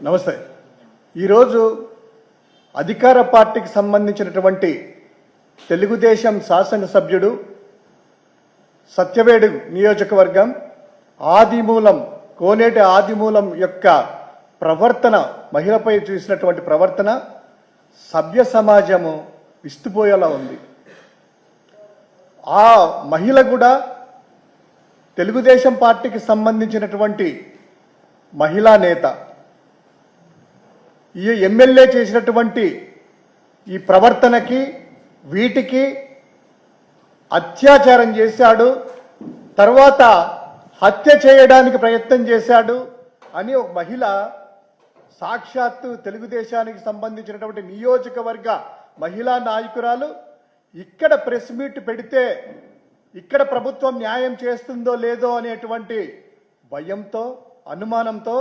నమస్తే. ఈరోజు అధికార పార్టీకి సంబంధించినటువంటి తెలుగుదేశం శాసనసభ్యుడు సత్యవేడు నియోజకవర్గం ఆదిమూలం కోనేటి ఆదిమూలం యొక్క ప్రవర్తన, మహిళపై చూసినటువంటి ప్రవర్తన సభ్య సమాజము విస్తుపోయేలా ఉంది. ఆ మహిళ కూడా తెలుగుదేశం పార్టీకి సంబంధించినటువంటి మహిళా నేత. ఈ ఎమ్మెల్యే చేసినటువంటి ఈ ప్రవర్తనకి వీటికి అత్యాచారం చేశాడు, తర్వాత హత్య చేయడానికి ప్రయత్నం చేశాడు అని ఒక మహిళ సాక్షాత్తు తెలుగుదేశానికి సంబంధించినటువంటి నియోజకవర్గ మహిళా నాయకురాలు ఇక్కడ ప్రెస్ మీట్ పెడితే ఇక్కడ ప్రభుత్వం న్యాయం చేస్తుందో లేదో అనేటువంటి భయంతో, అనుమానంతో